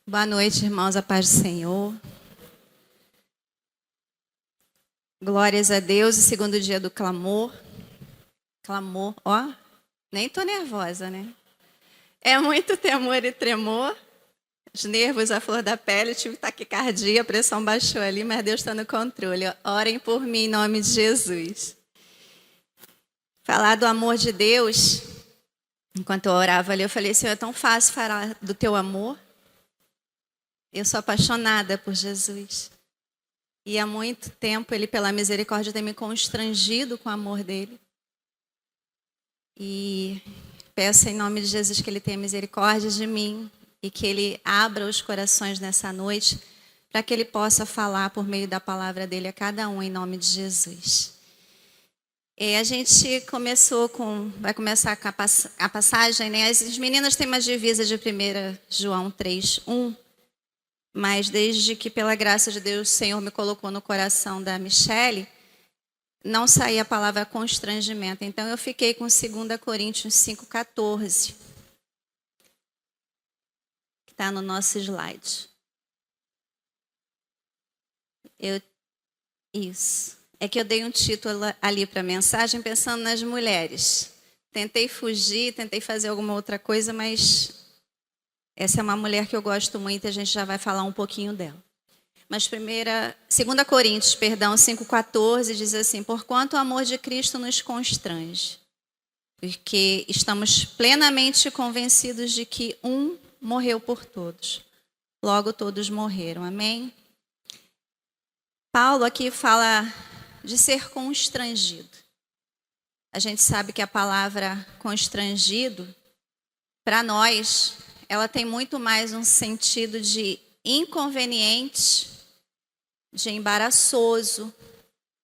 Boa noite, irmãos, a paz do Senhor. Glórias a Deus, o segundo dia do clamor. Clamor, ó, nem tô nervosa, né? É muito temor e tremor, os nervos à flor da pele, tive taquicardia, a pressão baixou ali, mas Deus está no controle. Orem por mim em nome de Jesus. Falar do amor de Deus, enquanto eu orava ali, eu falei, Senhor, é tão fácil falar do teu amor. Eu sou apaixonada por Jesus. E há muito tempo Ele, pela misericórdia, tem me constrangido com o amor dEle. E peço em nome de Jesus que Ele tenha misericórdia de mim e que Ele abra os corações nessa noite para que Ele possa falar por meio da palavra dEle a cada um em nome de Jesus. A gente vai começar com a passagem, né? As meninas têm uma divisa de 1 João 3:1. Mas desde que, pela graça de Deus, o Senhor me colocou no coração da Michele, não saía a palavra constrangimento. Então, eu fiquei com 2 Coríntios 5,14, que está no nosso slide. Isso. É que eu dei um título ali para a mensagem pensando nas mulheres. Tentei fugir, tentei fazer alguma outra coisa, mas essa é uma mulher que eu gosto muito e a gente já vai falar um pouquinho dela. Mas 2 Coríntios, 5,14 diz assim: porquanto o amor de Cristo nos constrange, porque estamos plenamente convencidos de que um morreu por todos, logo todos morreram. Amém? Paulo aqui fala de ser constrangido. A gente sabe que a palavra constrangido, para nós, ela tem muito mais um sentido de inconveniente, de embaraçoso,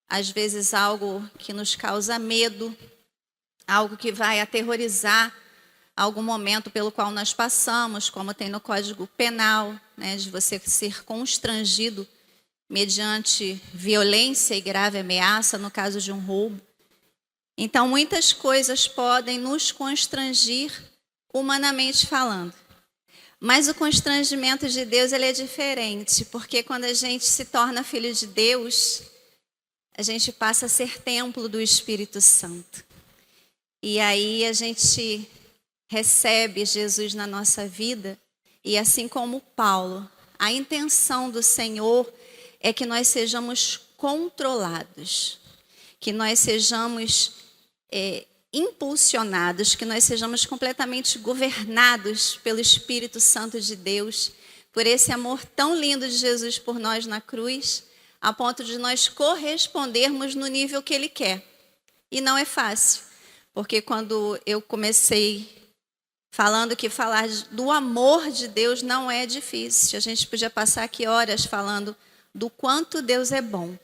às vezes algo que nos causa medo, algo que vai aterrorizar algum momento pelo qual nós passamos, como tem no Código Penal, né, de você ser constrangido mediante violência e grave ameaça, no caso de um roubo. Então, muitas coisas podem nos constrangir, humanamente falando. Mas o constrangimento de Deus ele é diferente, porque quando a gente se torna filho de Deus, a gente passa a ser templo do Espírito Santo. E aí a gente recebe Jesus na nossa vida, e assim como Paulo, a intenção do Senhor é que nós sejamos controlados, que nós sejamos impulsionados, que nós sejamos completamente governados pelo Espírito Santo de Deus, por esse amor tão lindo de Jesus por nós na cruz, a ponto de nós correspondermos no nível que Ele quer. E não é fácil, porque quando eu comecei falando que falar do amor de Deus não é difícil, a gente podia passar aqui horas falando do quanto Deus é bom.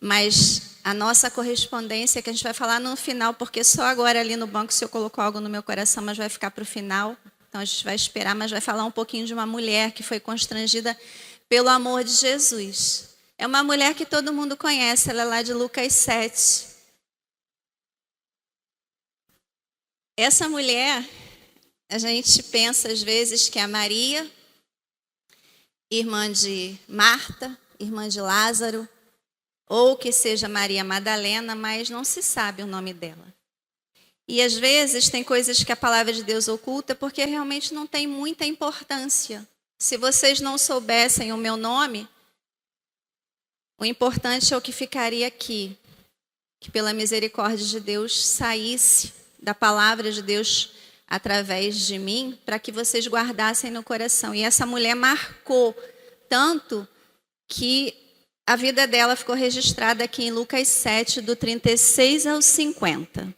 Mas a nossa correspondência, que a gente vai falar no final, porque só agora ali no banco o Senhor colocou algo no meu coração, mas vai ficar para o final. Então a gente vai esperar, mas vai falar um pouquinho de uma mulher que foi constrangida pelo amor de Jesus. É uma mulher que todo mundo conhece, ela é lá de Lucas 7. Essa mulher, a gente pensa às vezes que é a Maria, irmã de Marta, irmã de Lázaro, ou que seja Maria Madalena, mas não se sabe o nome dela. E às vezes tem coisas que a palavra de Deus oculta porque realmente não tem muita importância. Se vocês não soubessem o meu nome, o importante é o que ficaria aqui, que pela misericórdia de Deus saísse da palavra de Deus através de mim, para que vocês guardassem no coração. E essa mulher marcou tanto que a vida dela ficou registrada aqui em Lucas 7, do 36 ao 50.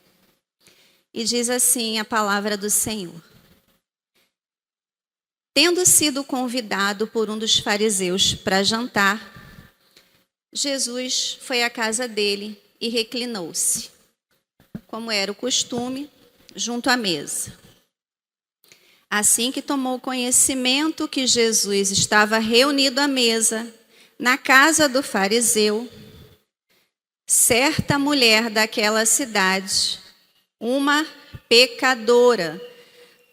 E diz assim a palavra do Senhor: tendo sido convidado por um dos fariseus para jantar, Jesus foi à casa dele e reclinou-se, como era o costume, junto à mesa. Assim que tomou conhecimento que Jesus estava reunido à mesa na casa do fariseu, certa mulher daquela cidade, uma pecadora,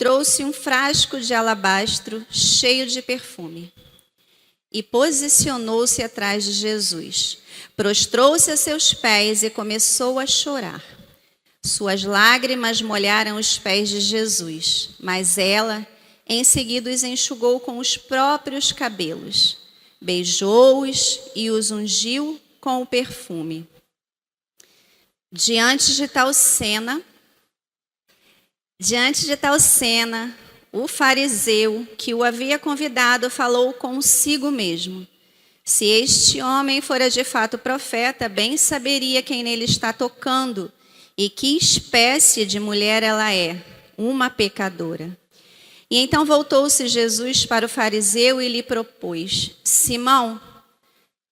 trouxe um frasco de alabastro cheio de perfume e posicionou-se atrás de Jesus. Prostrou-se a seus pés e começou a chorar. Suas lágrimas molharam os pés de Jesus, mas ela, em seguida, os enxugou com os próprios cabelos, beijou-os e os ungiu com o perfume. Diante de tal cena, o fariseu que o havia convidado falou consigo mesmo: se este homem fora de fato profeta, bem saberia quem nele está tocando e que espécie de mulher ela é, uma pecadora. E então voltou-se Jesus para o fariseu e lhe propôs: Simão,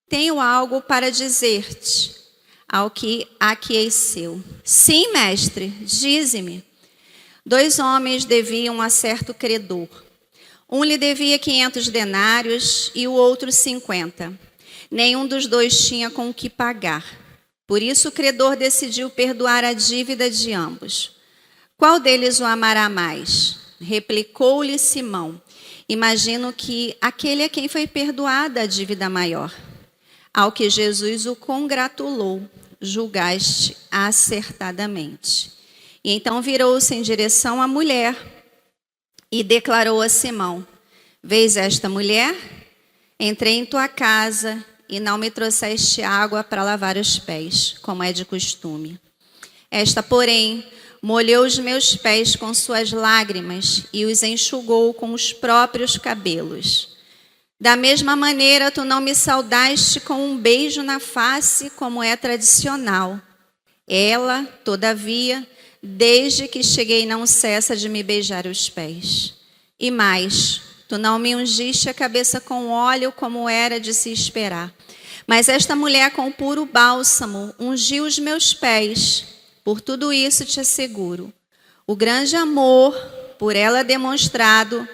tenho algo para dizer-te. Ao que aqueceu: sim, mestre, dize-me. 2 homens deviam a certo credor. Um lhe devia 500 denários e o outro 50. Nenhum dos dois tinha com o que pagar. Por isso o credor decidiu perdoar a dívida de ambos. Qual deles o amará mais? Replicou-lhe Simão: imagino que aquele a quem foi perdoada a dívida maior. Ao que Jesus o congratulou: julgaste acertadamente. E então virou-se em direção à mulher e declarou a Simão: vês esta mulher? Entrei em tua casa e não me trouxeste água para lavar os pés, como é de costume. Esta, porém, molhou os meus pés com suas lágrimas e os enxugou com os próprios cabelos. Da mesma maneira, tu não me saudaste com um beijo na face, como é tradicional. Ela, todavia, desde que cheguei, não cessa de me beijar os pés. E mais, tu não me ungiste a cabeça com óleo, como era de se esperar. Mas esta mulher, com puro bálsamo, ungiu os meus pés. Por tudo isso te asseguro, o grande amor por ela demonstrado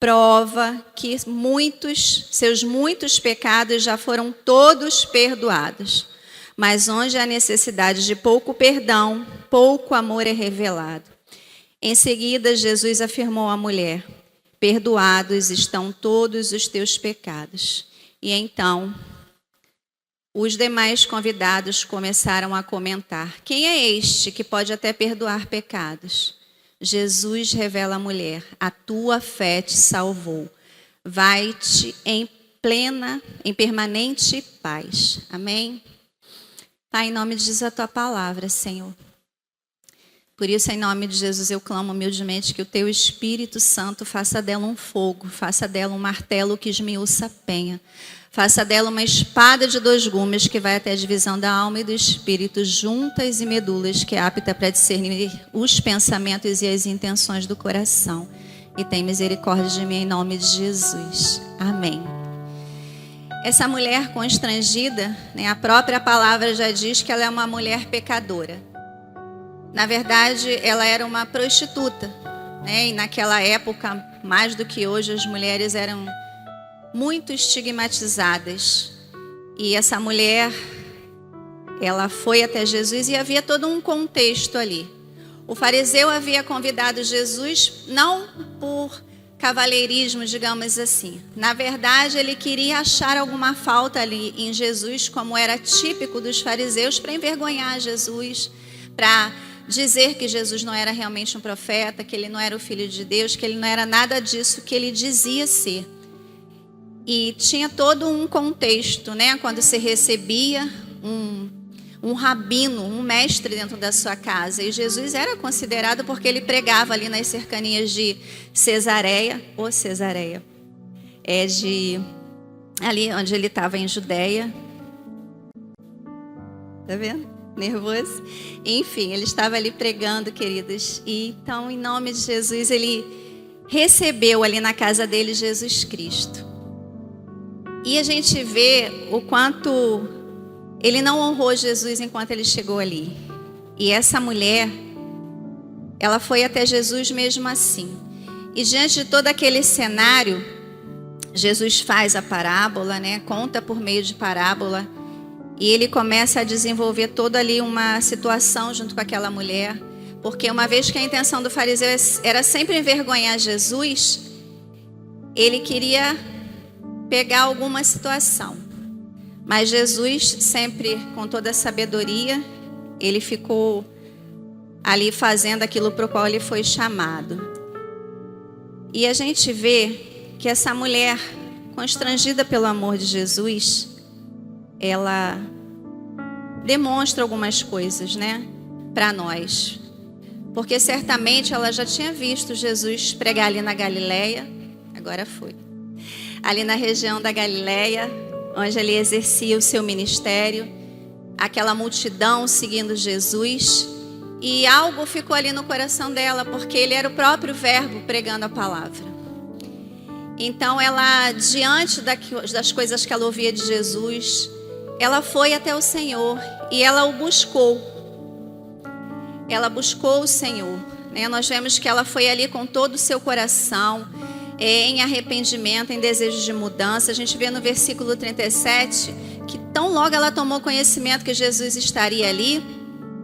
prova que seus muitos pecados já foram todos perdoados. Mas onde há necessidade de pouco perdão, pouco amor é revelado. Em seguida, Jesus afirmou à mulher: perdoados estão todos os teus pecados. E então, os demais convidados começaram a comentar: quem é este que pode até perdoar pecados? Jesus revela à mulher: a tua fé te salvou. Vai-te em permanente paz. Amém? Pai, em nome de Jesus, a tua palavra, Senhor. Por isso, em nome de Jesus, eu clamo humildemente que o teu Espírito Santo faça dela um fogo, faça dela um martelo que esmiuça a penha, faça dela uma espada de 2 gumes que vai até a divisão da alma e do espírito, juntas e medulas, que é apta para discernir os pensamentos e as intenções do coração. E tem misericórdia de mim em nome de Jesus. Amém. Essa mulher constrangida, né, a própria palavra já diz que ela é uma mulher pecadora. Na verdade, ela era uma prostituta, né? E naquela época, mais do que hoje, as mulheres eram muito estigmatizadas. E essa mulher, ela foi até Jesus e havia todo um contexto ali. O fariseu havia convidado Jesus não por cavalheirismo, digamos assim. Na verdade, ele queria achar alguma falta ali em Jesus, como era típico dos fariseus, para envergonhar Jesus, para dizer que Jesus não era realmente um profeta, que ele não era o Filho de Deus, que ele não era nada disso que ele dizia ser. E tinha todo um contexto, né? Quando se recebia um rabino, um mestre dentro da sua casa. E Jesus era considerado porque ele pregava ali nas cercanias de Cesareia, ali onde ele estava em Judeia. Tá vendo? Nervoso? Enfim, ele estava ali pregando, queridos. E então, em nome de Jesus, ele recebeu ali na casa dele Jesus Cristo. E a gente vê o quanto ele não honrou Jesus enquanto ele chegou ali. E essa mulher, ela foi até Jesus mesmo assim. E diante de todo aquele cenário, Jesus faz a parábola, né? Conta por meio de parábola. E ele começa a desenvolver toda ali uma situação junto com aquela mulher, Porque uma vez que a intenção do fariseu era sempre envergonhar Jesus, ele queria pegar alguma situação. Mas Jesus, sempre com toda a sabedoria, ele ficou ali fazendo aquilo para o qual ele foi chamado. E a gente vê que essa mulher, constrangida pelo amor de Jesus, ela demonstra algumas coisas, né, para nós. Porque certamente ela já tinha visto Jesus pregar ali na Galileia, agora foi, ali na região da Galileia, onde ele exercia o seu ministério, aquela multidão seguindo Jesus, e algo ficou ali no coração dela, porque ele era o próprio Verbo pregando a palavra. Então ela, diante das coisas que ela ouvia de Jesus, ela foi até o Senhor e ela o buscou. Ela buscou o Senhor, né? Nós vemos que ela foi ali com todo o seu coração, em arrependimento, em desejo de mudança. A gente vê no versículo 37 que tão logo ela tomou conhecimento que Jesus estaria ali,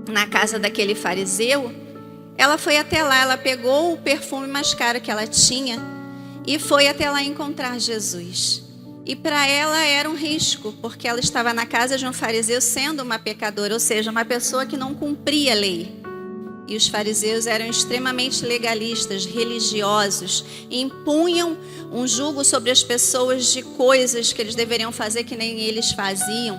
na casa daquele fariseu, ela foi até lá, ela pegou o perfume mais caro que ela tinha e foi até lá encontrar Jesus. E para ela era um risco, porque ela estava na casa de um fariseu sendo uma pecadora, ou seja, uma pessoa que não cumpria a lei. E os fariseus eram extremamente legalistas, religiosos, e impunham um jugo sobre as pessoas de coisas que eles deveriam fazer que nem eles faziam.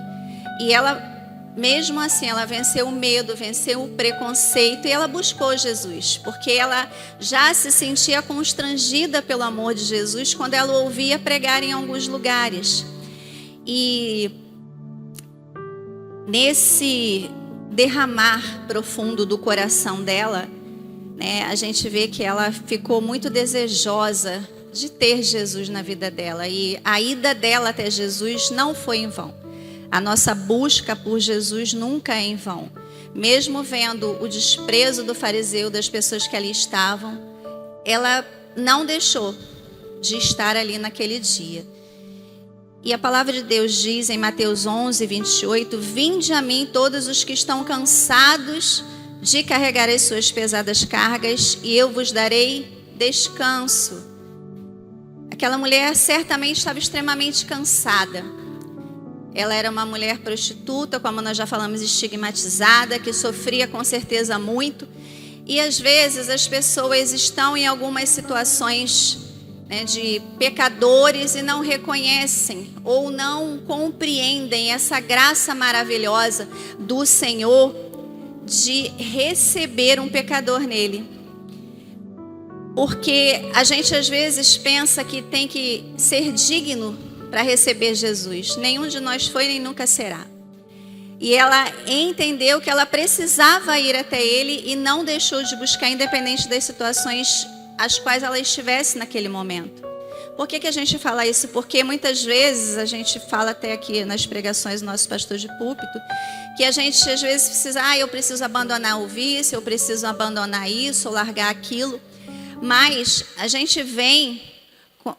E ela, mesmo assim, ela venceu o medo, venceu o preconceito e ela buscou Jesus, porque ela já se sentia constrangida pelo amor de Jesus quando ela o ouvia pregar em alguns lugares. E nesse derramar profundo do coração dela, né, a gente vê que ela ficou muito desejosa de ter Jesus na vida dela. E a ida dela até Jesus não foi em vão. A nossa busca por Jesus nunca é em vão. Mesmo vendo o desprezo do fariseu, das pessoas que ali estavam, ela não deixou de estar ali naquele dia. E a palavra de Deus diz em Mateus 11, 28, vinde a mim todos os que estão cansados de carregar as suas pesadas cargas e eu vos darei descanso. Aquela mulher certamente estava extremamente cansada. Ela era uma mulher prostituta, como nós já falamos, estigmatizada, que sofria com certeza muito. E às vezes as pessoas estão em algumas situações, né, de pecadores e não reconhecem ou não compreendem essa graça maravilhosa do Senhor de receber um pecador nele. Porque a gente às vezes pensa que tem que ser digno para receber Jesus. Nenhum de nós foi nem nunca será. E ela entendeu que ela precisava ir até ele e não deixou de buscar, independente das situações as quais ela estivesse naquele momento. Por que a gente fala isso? Porque muitas vezes a gente fala até aqui nas pregações do nosso pastor de púlpito, que a gente às vezes precisa, eu preciso abandonar o vício, eu preciso abandonar isso, ou largar aquilo. Mas a gente vem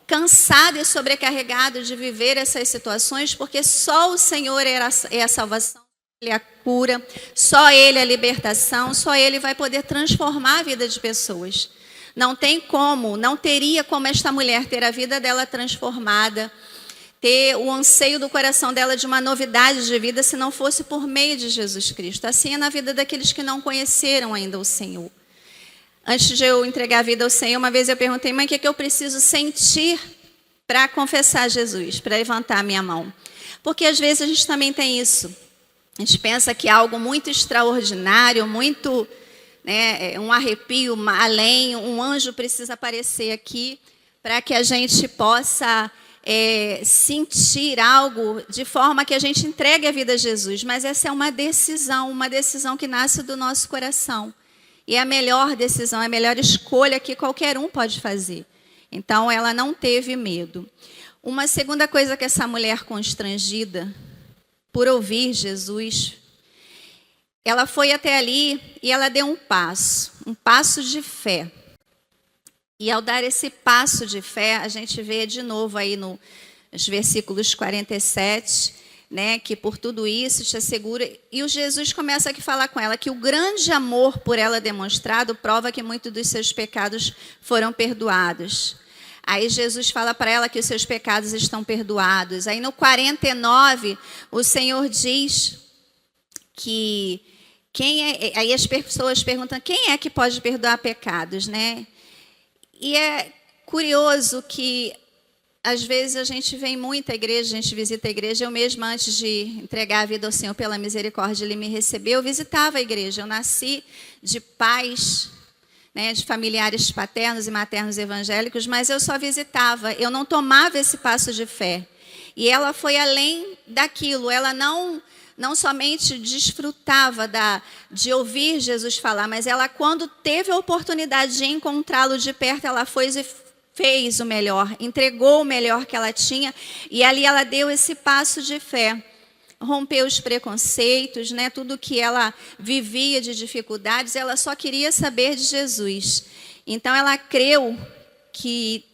cansado e sobrecarregado de viver essas situações, porque só o Senhor é a salvação, Ele é a cura, só Ele é a libertação, só Ele vai poder transformar a vida de pessoas. Não tem como, não teria como esta mulher ter a vida dela transformada, ter o anseio do coração dela de uma novidade de vida, se não fosse por meio de Jesus Cristo. Assim é na vida daqueles que não conheceram ainda o Senhor. Antes de eu entregar a vida ao Senhor, uma vez eu perguntei, mãe, o que é que eu preciso sentir para confessar Jesus, para levantar a minha mão? Porque às vezes a gente também tem isso. A gente pensa que é algo muito extraordinário, muito, né, um arrepio além, um anjo precisa aparecer aqui para que a gente possa sentir algo de forma que a gente entregue a vida a Jesus. Mas essa é uma decisão que nasce do nosso coração. E é a melhor decisão, é a melhor escolha que qualquer um pode fazer. Então, ela não teve medo. Uma segunda coisa que essa mulher constrangida, por ouvir Jesus, ela foi até ali e ela deu um passo de fé. E ao dar esse passo de fé, a gente vê de novo aí nos versículos 47, né, que por tudo isso te assegura. E o Jesus começa aqui a falar com ela que o grande amor por ela demonstrado prova que muitos dos seus pecados foram perdoados. Aí Jesus fala para ela que os seus pecados estão perdoados. Aí no 49, o Senhor diz que aí as pessoas perguntam quem é que pode perdoar pecados, né? E é curioso que às vezes a gente vem muito à igreja, a gente visita a igreja. Eu mesma, antes de entregar a vida ao Senhor pela misericórdia, Ele me recebeu, eu visitava a igreja. Eu nasci de pais, né, de familiares paternos e maternos evangélicos, mas eu só visitava, eu não tomava esse passo de fé. E ela foi além daquilo, ela não somente desfrutava de ouvir Jesus falar, mas ela, quando teve a oportunidade de encontrá-lo de perto, ela foi e fez o melhor, entregou o melhor que ela tinha, e ali ela deu esse passo de fé. Rompeu os preconceitos, né? Tudo que ela vivia de dificuldades, ela só queria saber de Jesus. Então ela creu que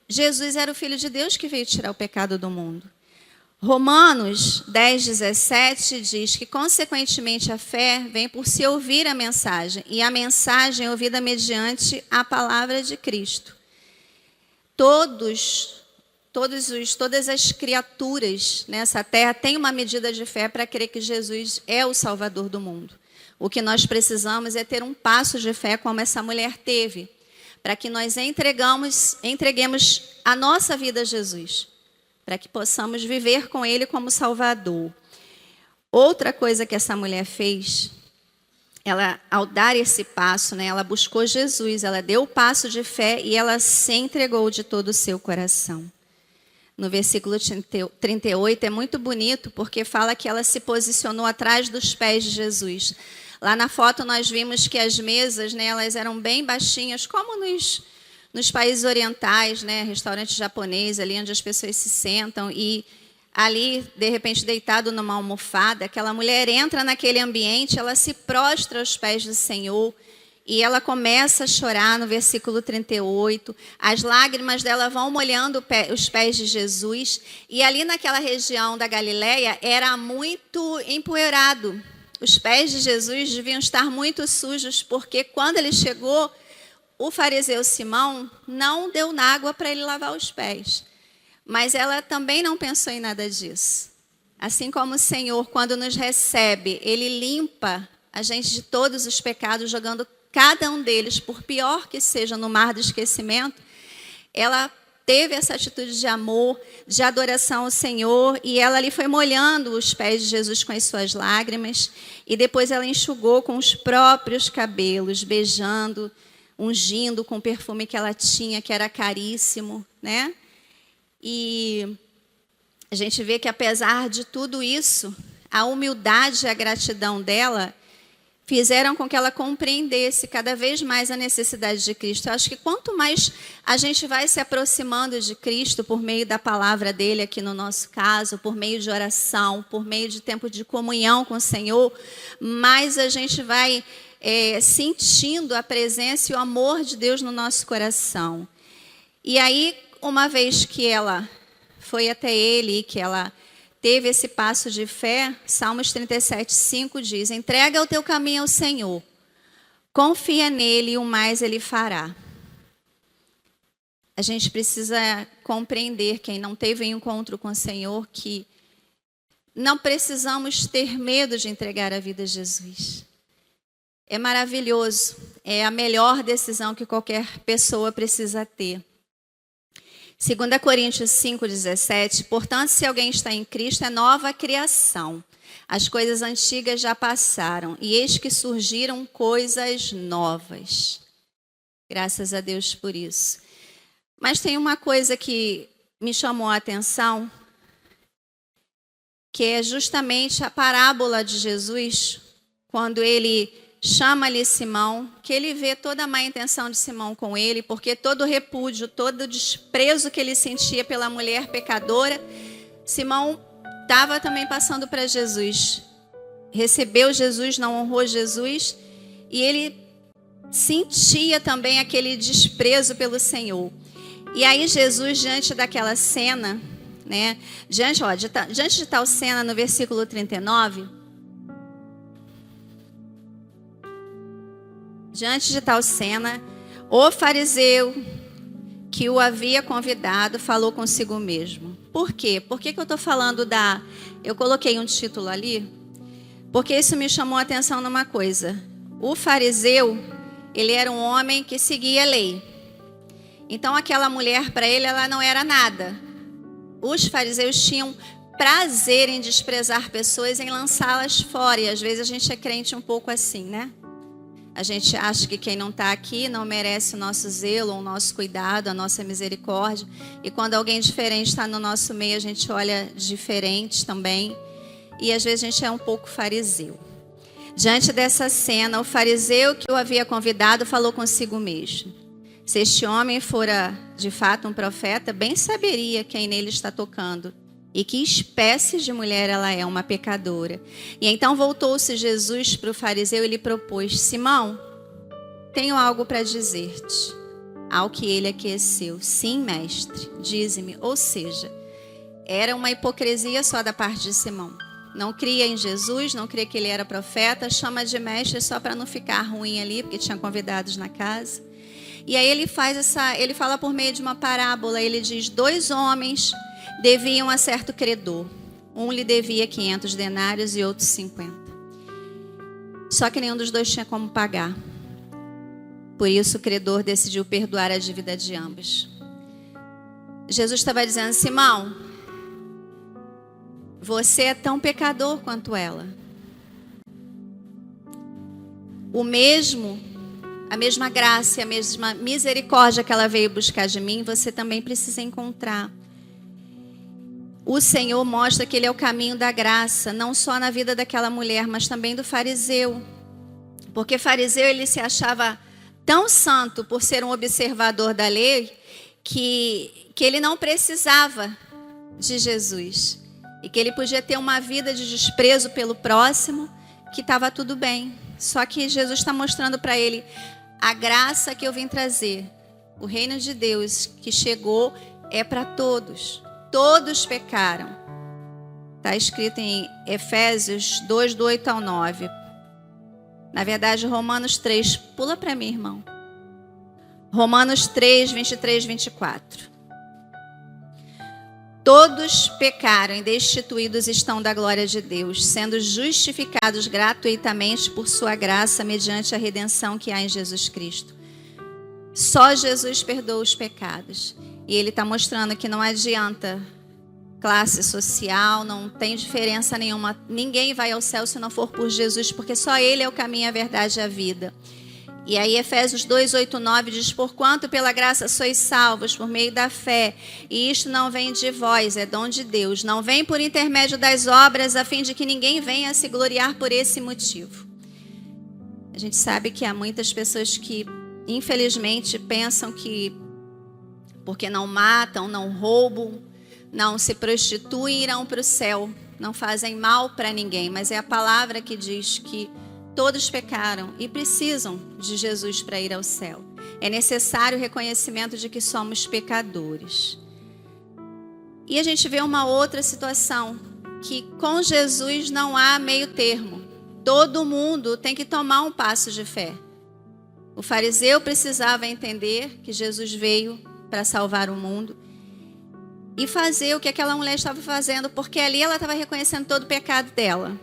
Jesus era o Filho de Deus que veio tirar o pecado do mundo. Romanos 10:17 diz que, consequentemente, a fé vem por se ouvir a mensagem, e a mensagem é ouvida mediante a palavra de Cristo. Todas as criaturas nessa terra têm uma medida de fé para crer que Jesus é o Salvador do mundo. O que nós precisamos é ter um passo de fé como essa mulher teve, para que nós entreguemos a nossa vida a Jesus, para que possamos viver com Ele como Salvador. Outra coisa que essa mulher fez, ela, ao dar esse passo, né, ela buscou Jesus, ela deu o passo de fé e ela se entregou de todo o seu coração. No versículo 38 é muito bonito, porque fala que ela se posicionou atrás dos pés de Jesus. Lá na foto nós vimos que as mesas, né, elas eram bem baixinhas, como nos países orientais, né, restaurante japonês, ali onde as pessoas se sentam, e ali, de repente, deitado numa almofada, aquela mulher entra naquele ambiente, ela se prostra aos pés do Senhor e ela começa a chorar no versículo 38. As lágrimas dela vão molhando os pés de Jesus, e ali naquela região da Galileia era muito empoeirado. Os pés de Jesus deviam estar muito sujos, porque quando ele chegou, o fariseu Simão não deu água para ele lavar os pés. Mas ela também não pensou em nada disso. Assim como o Senhor, quando nos recebe, Ele limpa a gente de todos os pecados, jogando cada um deles, por pior que seja, no mar do esquecimento. Ela teve essa atitude de amor, de adoração ao Senhor, e ela ali foi molhando os pés de Jesus com as suas lágrimas, e depois ela enxugou com os próprios cabelos, beijando, ungindo com o perfume que ela tinha, que era caríssimo, né? E a gente vê que, apesar de tudo isso, a humildade e a gratidão dela fizeram com que ela compreendesse cada vez mais a necessidade de Cristo. Eu acho que quanto mais a gente vai se aproximando de Cristo por meio da palavra dele, aqui no nosso caso, por meio de oração, por meio de tempo de comunhão com o Senhor, mais a gente vai sentindo a presença e o amor de Deus no nosso coração. E aí, uma vez que ela foi até ele e que ela teve esse passo de fé, Salmos 37:5 diz: entrega o teu caminho ao Senhor, confia nele e o mais ele fará. A gente precisa compreender, quem não teve um encontro com o Senhor, que não precisamos ter medo de entregar a vida a Jesus. É maravilhoso, é a melhor decisão que qualquer pessoa precisa ter. 2 Coríntios 5:17, portanto, se alguém está em Cristo, é nova criação. As coisas antigas já passaram, e eis que surgiram coisas novas. Graças a Deus por isso. Mas tem uma coisa que me chamou a atenção, que é justamente a parábola de Jesus, quando ele chama-lhe Simão, que ele vê toda a má intenção de Simão com ele, porque todo o repúdio, todo o desprezo que ele sentia pela mulher pecadora, Simão estava também passando para Jesus. Recebeu Jesus, não honrou Jesus, e ele sentia também aquele desprezo pelo Senhor. E aí Jesus, diante daquela cena, né? Diante de tal cena, no versículo 39, diante de tal cena, o fariseu que o havia convidado falou consigo mesmo. Por quê? Por que eu estou falando da... Eu coloquei um título ali, porque isso me chamou a atenção numa coisa. O fariseu, ele era um homem que seguia a lei. Então aquela mulher, para ele, ela não era nada. Os fariseus tinham prazer em desprezar pessoas, em lançá-las fora. E às vezes a gente é crente um pouco assim, né? A gente acha que quem não está aqui não merece o nosso zelo, o nosso cuidado, a nossa misericórdia. E quando alguém diferente está no nosso meio, a gente olha diferente também. E às vezes a gente é um pouco fariseu. Diante dessa cena, o fariseu que o havia convidado falou consigo mesmo: se este homem fora de fato um profeta, bem saberia quem nele está tocando e que espécie de mulher ela é, uma pecadora. E então voltou-se Jesus para o fariseu e lhe propôs: Simão, tenho algo para dizer-te. Ao que ele aqueceu: sim, mestre, dize-me. Ou seja, era uma hipocrisia só da parte de Simão. Não cria em Jesus, não cria que ele era profeta, chama de mestre só para não ficar ruim ali, porque tinha convidados na casa. E aí ele fala por meio de uma parábola. Ele diz: 2 homens deviam a certo credor. Um lhe devia 500 denários e outro 50. Só que nenhum dos dois tinha como pagar. Por isso o credor decidiu perdoar a dívida de ambos. Jesus estava dizendo: Simão, você é tão pecador quanto ela. A mesma graça, a mesma misericórdia que ela veio buscar de mim, você também precisa encontrar. O Senhor mostra que Ele é o caminho da graça, não só na vida daquela mulher, mas também do fariseu. Porque fariseu, ele se achava tão santo por ser um observador da lei, que ele não precisava de Jesus. E que ele podia ter uma vida de desprezo pelo próximo, que estava tudo bem. Só que Jesus está mostrando para ele a graça que eu vim trazer. O reino de Deus que chegou é para todos. Todos pecaram. Está escrito em Efésios 2, do 8 ao 9. Na verdade, Romanos 3. Pula para mim, irmão. Romanos 3, 23, 24. Todos pecaram e destituídos estão da glória de Deus, sendo justificados gratuitamente por sua graça, mediante a redenção que há em Jesus Cristo. Só Jesus perdoa os pecados. E Ele está mostrando que não adianta classe social, não tem diferença nenhuma. Ninguém vai ao céu se não for por Jesus, porque só Ele é o caminho, a verdade e a vida. E aí Efésios 2, 8, 9 diz: porquanto pela graça sois salvos por meio da fé, e isto não vem de vós, é dom de Deus, não vem por intermédio das obras, a fim de que ninguém venha a se gloriar por esse motivo. A gente sabe que há muitas pessoas que infelizmente pensam que porque não matam, não roubam, não se prostituem, irão para o céu, não fazem mal para ninguém, mas é a palavra que diz que todos pecaram e precisam de Jesus para ir ao céu. É necessário o reconhecimento de que somos pecadores. E a gente vê uma outra situação, que com Jesus não há meio termo. Todo mundo tem que tomar um passo de fé. O fariseu precisava entender que Jesus veio para salvar o mundo e fazer o que aquela mulher estava fazendo, porque ali ela estava reconhecendo todo o pecado dela.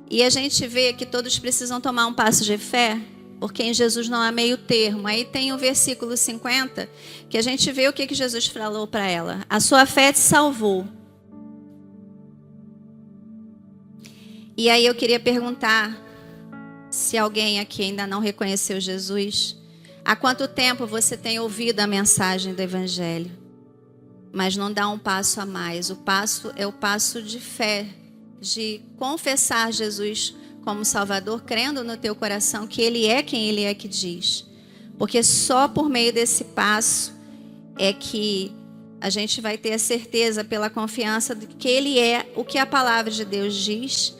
E a gente vê que todos precisam tomar um passo de fé, porque em Jesus não há meio termo. Aí tem o versículo 50, que a gente vê o que Jesus falou para ela: a sua fé te salvou. E aí eu queria perguntar, se alguém aqui ainda não reconheceu Jesus, há quanto tempo você tem ouvido a mensagem do Evangelho, mas não dá um passo a mais? O passo é o passo de fé, de confessar Jesus como Salvador, crendo no teu coração que Ele é quem Ele é que diz. Porque só por meio desse passo é que a gente vai ter a certeza, pela confiança, de que Ele é o que a palavra de Deus diz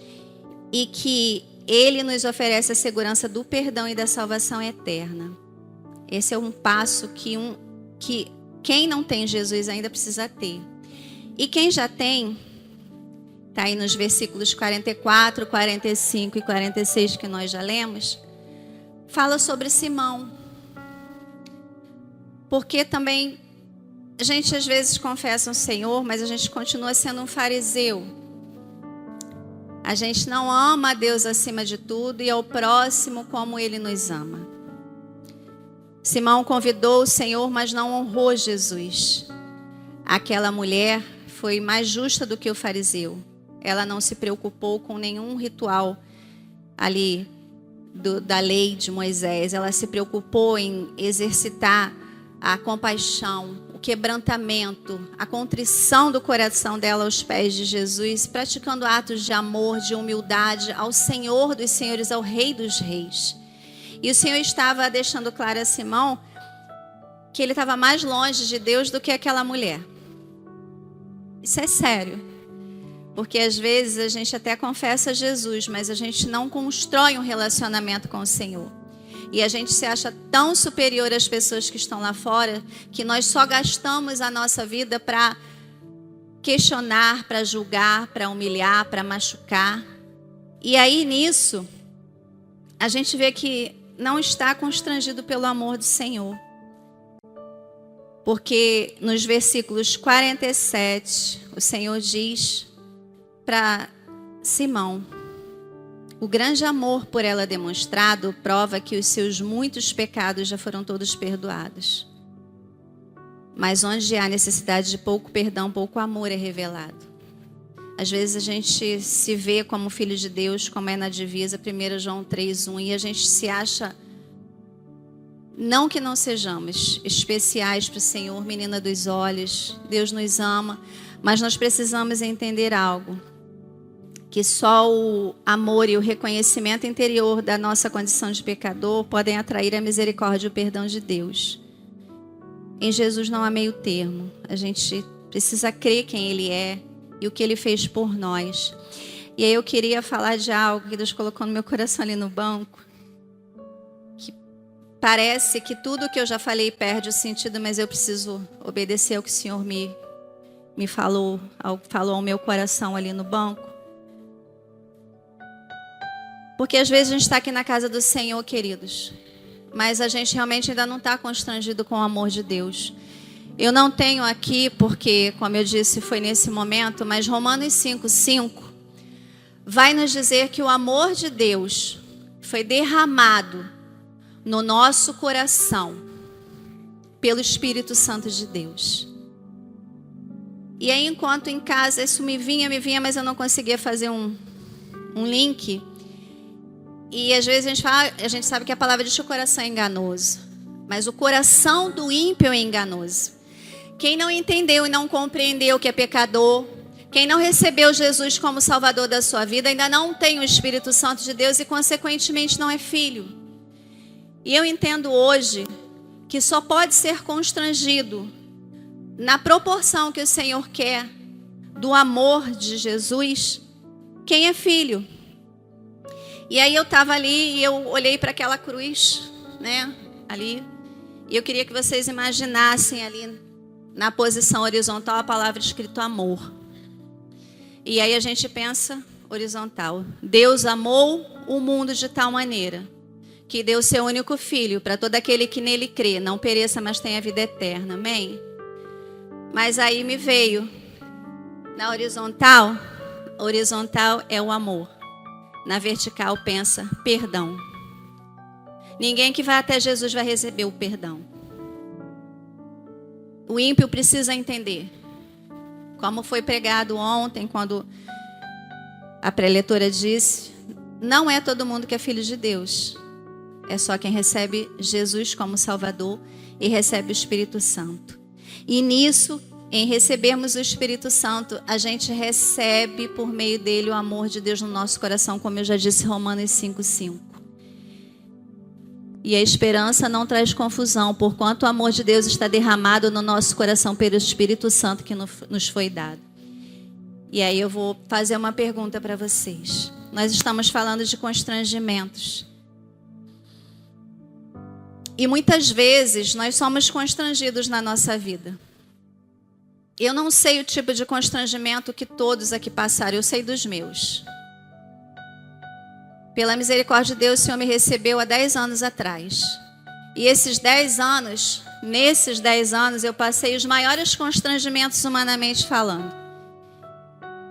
e que Ele nos oferece a segurança do perdão e da salvação eterna. Esse é um passo que quem não tem Jesus ainda precisa ter. E quem já tem, está aí nos versículos 44, 45 e 46 que nós já lemos, fala sobre Simão. Porque também a gente às vezes confessa o Senhor, mas a gente continua sendo um fariseu. A gente não ama a Deus acima de tudo e ao próximo como Ele nos ama. Simão convidou o Senhor, mas não honrou Jesus. Aquela mulher foi mais justa do que o fariseu. Ela não se preocupou com nenhum ritual ali da lei de Moisés. Ela se preocupou em exercitar a compaixão, o quebrantamento, a contrição do coração dela aos pés de Jesus, praticando atos de amor, de humildade ao Senhor dos senhores, ao Rei dos reis. E o Senhor estava deixando claro a Simão que ele estava mais longe de Deus do que aquela mulher. Isso é sério. Porque às vezes a gente até confessa Jesus, mas a gente não constrói um relacionamento com o Senhor. E a gente se acha tão superior às pessoas que estão lá fora, que nós só gastamos a nossa vida para questionar, para julgar, para humilhar, para machucar. E aí nisso, a gente vê que não está constrangido pelo amor do Senhor. Porque nos versículos 47, o Senhor diz para Simão: o grande amor por ela demonstrado prova que os seus muitos pecados já foram todos perdoados. Mas onde há necessidade de pouco perdão, pouco amor é revelado. Às vezes a gente se vê como filho de Deus, como é na divisa, 1 João 3:1, e a gente se acha, não que não sejamos especiais para o Senhor, menina dos olhos, Deus nos ama, mas nós precisamos entender algo. Que só o amor e o reconhecimento interior da nossa condição de pecador podem atrair a misericórdia e o perdão de Deus. Em Jesus não há meio termo. A gente precisa crer quem Ele é e o que Ele fez por nós. E aí eu queria falar de algo que Deus colocou no meu coração ali no banco. Que parece que tudo que eu já falei perde o sentido, mas eu preciso obedecer ao que o Senhor me falou ao meu coração ali no banco. Porque às vezes a gente está aqui na casa do Senhor, queridos, mas a gente realmente ainda não está constrangido com o amor de Deus. Eu não tenho aqui, porque, como eu disse, foi nesse momento, mas Romanos 5:5 vai nos dizer que o amor de Deus foi derramado no nosso coração pelo Espírito Santo de Deus. E aí, enquanto em casa isso me vinha, mas eu não conseguia fazer um link. E às vezes a gente sabe que a palavra diz que o coração é enganoso. Mas o coração do ímpio é enganoso. Quem não entendeu e não compreendeu que é pecador, quem não recebeu Jesus como Salvador da sua vida, ainda não tem o Espírito Santo de Deus e consequentemente não é filho. E eu entendo hoje que só pode ser constrangido na proporção que o Senhor quer do amor de Jesus, quem é filho. E aí eu estava ali e eu olhei para aquela cruz, né, ali, e eu queria que vocês imaginassem ali na posição horizontal a palavra escrito amor. E aí a gente pensa horizontal. Deus amou o mundo de tal maneira que deu seu único filho para todo aquele que nele crê, não pereça, mas tenha vida eterna. Amém? Mas aí me veio na horizontal é o amor. Na vertical pensa perdão. Ninguém que vai até Jesus vai receber o perdão. O ímpio precisa entender. Como foi pregado ontem, quando a preletora disse, não é todo mundo que é filho de Deus. É só quem recebe Jesus como Salvador e recebe o Espírito Santo. E nisso, em recebermos o Espírito Santo, a gente recebe por meio dele o amor de Deus no nosso coração, como eu já disse, Romanos 5:5. E a esperança não traz confusão, porquanto o amor de Deus está derramado no nosso coração pelo Espírito Santo que nos foi dado. E aí eu vou fazer uma pergunta para vocês. Nós estamos falando de constrangimentos. E muitas vezes nós somos constrangidos na nossa vida. Eu não sei o tipo de constrangimento que todos aqui passaram, eu sei dos meus. Pela misericórdia de Deus, o Senhor me recebeu há 10 anos atrás. E nesses 10 anos, eu passei os maiores constrangimentos humanamente falando.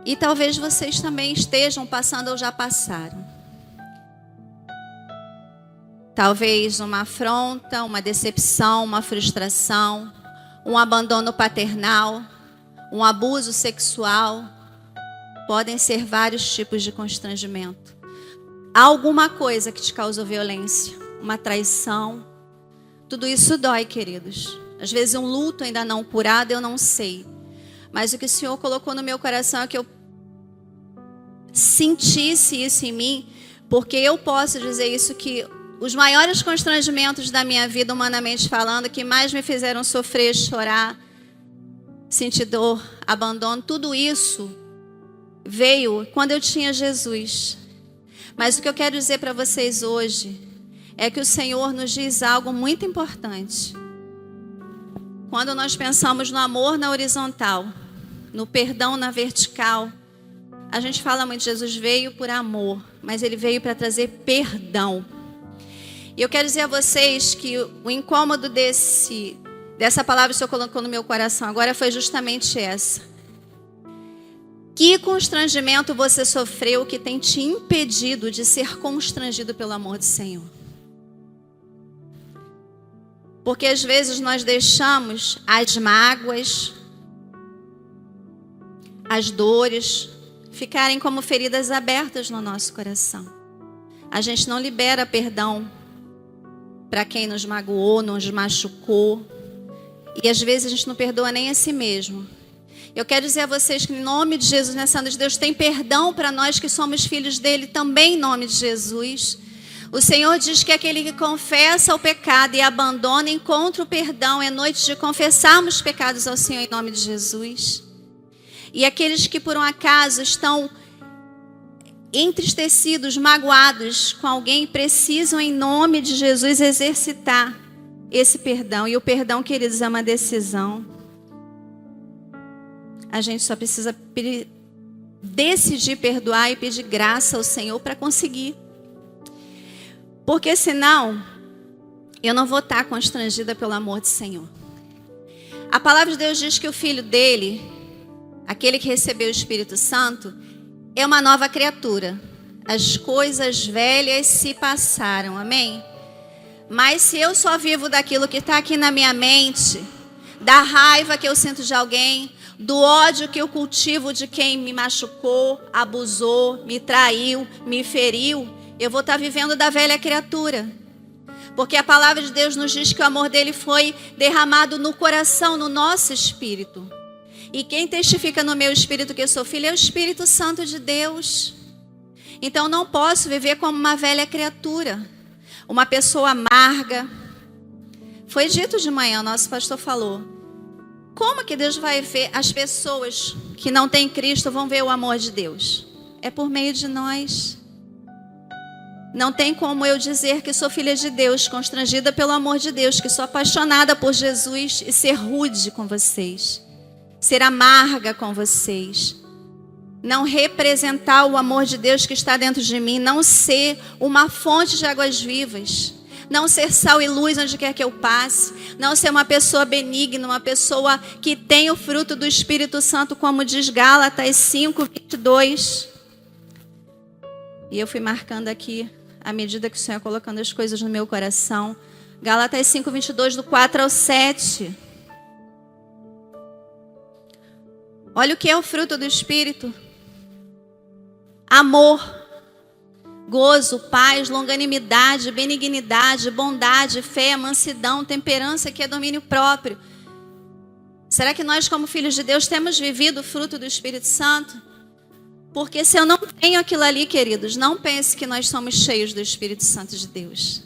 E talvez vocês também estejam passando ou já passaram. Talvez uma afronta, uma decepção, uma frustração, um abandono paternal, um abuso sexual. Podem ser vários tipos de constrangimento. Há alguma coisa que te causou violência, uma traição. Tudo isso dói, queridos. Às vezes um luto ainda não curado, eu não sei. Mas o que o Senhor colocou no meu coração é que eu sentisse isso em mim, porque eu posso dizer isso, que os maiores constrangimentos da minha vida, humanamente falando, que mais me fizeram sofrer, chorar, sentir dor, abandono, tudo isso veio quando eu tinha Jesus. Mas o que eu quero dizer para vocês hoje é que o Senhor nos diz algo muito importante. Quando nós pensamos no amor na horizontal, no perdão na vertical, a gente fala muito, Jesus veio por amor, mas Ele veio para trazer perdão. E eu quero dizer a vocês que o incômodo dessa palavra que o Senhor colocou no meu coração agora foi justamente essa. Que constrangimento você sofreu que tem te impedido de ser constrangido pelo amor do Senhor? Porque às vezes nós deixamos as mágoas, as dores ficarem como feridas abertas no nosso coração. A gente não libera perdão para quem nos magoou, nos machucou. E às vezes a gente não perdoa nem a si mesmo. Eu quero dizer a vocês que em nome de Jesus, nessa noite, Deus tem perdão para nós que somos filhos dele, também em nome de Jesus. O Senhor diz que aquele que confessa o pecado e abandona, encontra o perdão. É noite de confessarmos pecados ao Senhor em nome de Jesus. E aqueles que por um acaso estão entristecidos, magoados com alguém, precisam em nome de Jesus exercitar esse perdão. E o perdão, queridos, é uma decisão. A gente só precisa decidir perdoar e pedir graça ao Senhor para conseguir. Porque senão, eu não vou estar constrangida pelo amor do Senhor. A palavra de Deus diz que o Filho dele, aquele que recebeu o Espírito Santo, é uma nova criatura. As coisas velhas se passaram, amém? Mas se eu só vivo daquilo que está aqui na minha mente, da raiva que eu sinto de alguém, do ódio que eu cultivo de quem me machucou, abusou, me traiu, me feriu, eu vou estar vivendo da velha criatura. Porque a palavra de Deus nos diz que o amor dele foi derramado no coração, no nosso espírito. E quem testifica no meu espírito que eu sou filho é o Espírito Santo de Deus. Então não posso viver como uma velha criatura, uma pessoa amarga. Foi dito de manhã, nosso pastor falou. Como que Deus vai ver as pessoas que não têm Cristo vão ver o amor de Deus? É por meio de nós. Não tem como eu dizer que sou filha de Deus, constrangida pelo amor de Deus, que sou apaixonada por Jesus e ser rude com vocês, ser amarga com vocês, não representar o amor de Deus que está dentro de mim, não ser uma fonte de águas vivas, não ser sal e luz onde quer que eu passe, não ser uma pessoa benigna, uma pessoa que tem o fruto do Espírito Santo, como diz Gálatas 5:22. E eu fui marcando aqui, à medida que o Senhor ia colocando as coisas no meu coração. Gálatas 5:22, do 4 ao 7. Olha o que é o fruto do Espírito. Amor, gozo, paz, longanimidade, benignidade, bondade, fé, mansidão, temperança, que é domínio próprio. Será que nós, como filhos de Deus, temos vivido o fruto do Espírito Santo? Porque se eu não tenho aquilo ali, queridos, não pense que nós somos cheios do Espírito Santo de Deus.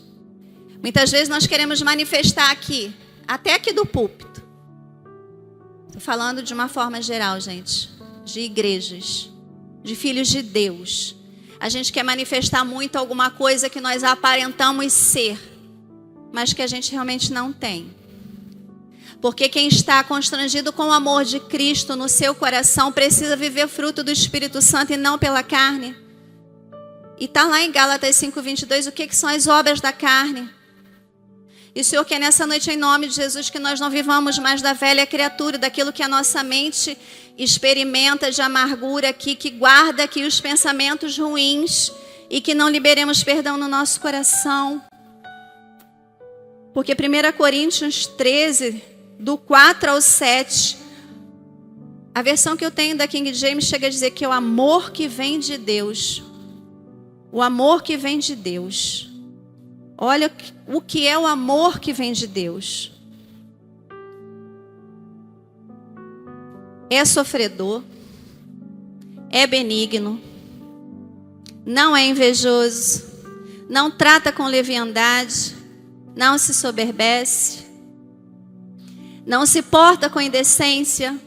Muitas vezes nós queremos manifestar aqui, até aqui do púlpito. Estou falando de uma forma geral, gente, de igrejas, de filhos de Deus. A gente quer manifestar muito alguma coisa que nós aparentamos ser, mas que a gente realmente não tem. Porque quem está constrangido com o amor de Cristo no seu coração precisa viver fruto do Espírito Santo e não pela carne. E está lá em Gálatas 5:22, o que são as obras da carne? E o Senhor quer nessa noite, em nome de Jesus, que nós não vivamos mais da velha criatura, daquilo que a nossa mente experimenta de amargura aqui, que guarda aqui os pensamentos ruins e que não liberemos perdão no nosso coração. Porque 1 Coríntios 13, do 4 ao 7, a versão que eu tenho da King James chega a dizer que é o amor que vem de Deus. O amor que vem de Deus. Olha o que é o amor que vem de Deus. É sofredor, é benigno, não é invejoso, não trata com leviandade, não se soberbece, não se porta com indecência,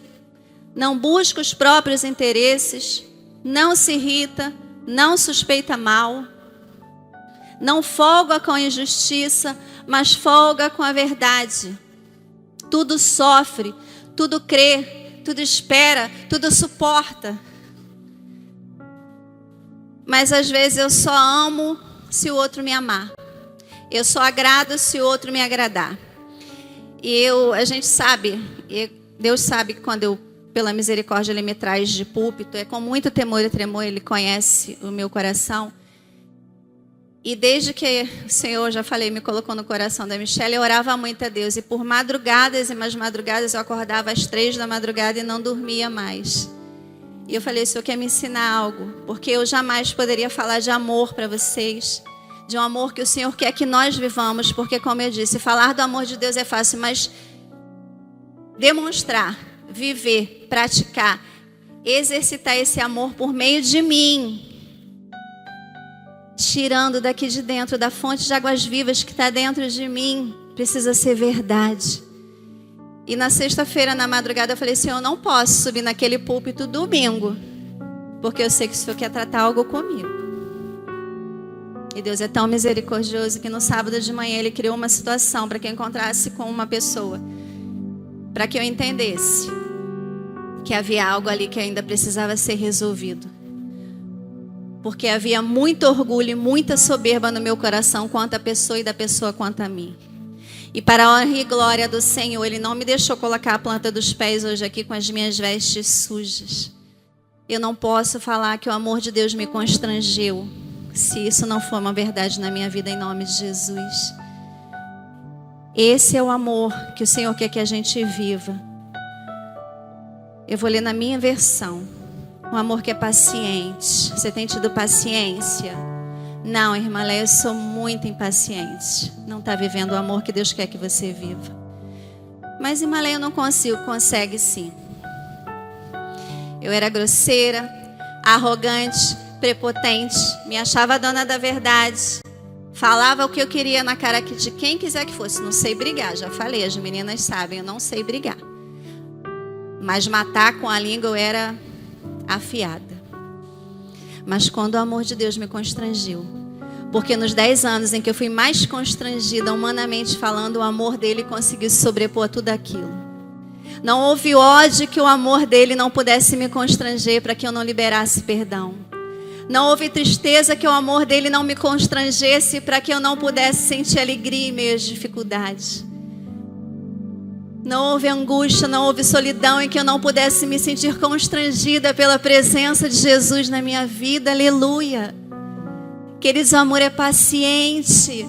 não busca os próprios interesses, não se irrita, não suspeita mal, não folga com a injustiça, mas folga com a verdade. Tudo sofre, tudo crê, tudo espera, tudo suporta. Mas às vezes eu só amo se o outro me amar. Eu só agrado se o outro me agradar. E a gente sabe, Deus sabe que quando eu, pela misericórdia, Ele me traz de púlpito, é com muito temor e tremor, Ele conhece o meu coração. E desde que o Senhor, já falei, me colocou no coração da Michelle, eu orava muito a Deus. E por madrugadas e mais madrugadas, eu acordava às 3 da madrugada e não dormia mais. E eu falei, o Senhor quer me ensinar algo, porque eu jamais poderia falar de amor para vocês, de um amor que o Senhor quer que nós vivamos, porque, como eu disse, falar do amor de Deus é fácil, mas demonstrar, viver, praticar, exercitar esse amor por meio de mim, tirando daqui de dentro, da fonte de águas vivas que está dentro de mim, precisa ser verdade. E na sexta-feira, na madrugada, eu falei, Senhor, eu não posso subir naquele púlpito domingo, porque eu sei que o Senhor quer tratar algo comigo. E Deus é tão misericordioso que no sábado de manhã Ele criou uma situação para que eu encontrasse com uma pessoa, para que eu entendesse que havia algo ali que ainda precisava ser resolvido. Porque havia muito orgulho e muita soberba no meu coração quanto à pessoa e da pessoa quanto a mim. E para a honra e glória do Senhor, Ele não me deixou colocar a planta dos pés hoje aqui com as minhas vestes sujas. Eu não posso falar que o amor de Deus me constrangeu, se isso não for uma verdade na minha vida, em nome de Jesus. Esse é o amor que o Senhor quer que a gente viva. Eu vou ler na minha versão. Um amor que é paciente. Você tem tido paciência? Não, irmã Léia, eu sou muito impaciente. Não está vivendo o amor que Deus quer que você viva. Mas, irmã Léia, eu não consigo. Consegue sim. Eu era grosseira, arrogante, prepotente. Me achava dona da verdade. Falava o que eu queria na cara de quem quiser que fosse. Não sei brigar, já falei. As meninas sabem, eu não sei brigar. Mas matar com a língua eu era afiada. Mas quando o amor de Deus me constrangiu, porque nos 10 anos em que eu fui mais constrangida humanamente falando, o amor dele conseguiu sobrepor tudo aquilo. Não houve ódio que o amor dele não pudesse me constranger para que eu não liberasse perdão. Não houve tristeza que o amor dele não me constrangesse para que eu não pudesse sentir alegria em meio às dificuldades. Não houve angústia, não houve solidão em que eu não pudesse me sentir constrangida pela presença de Jesus na minha vida. Aleluia. Queridos, o amor é paciente.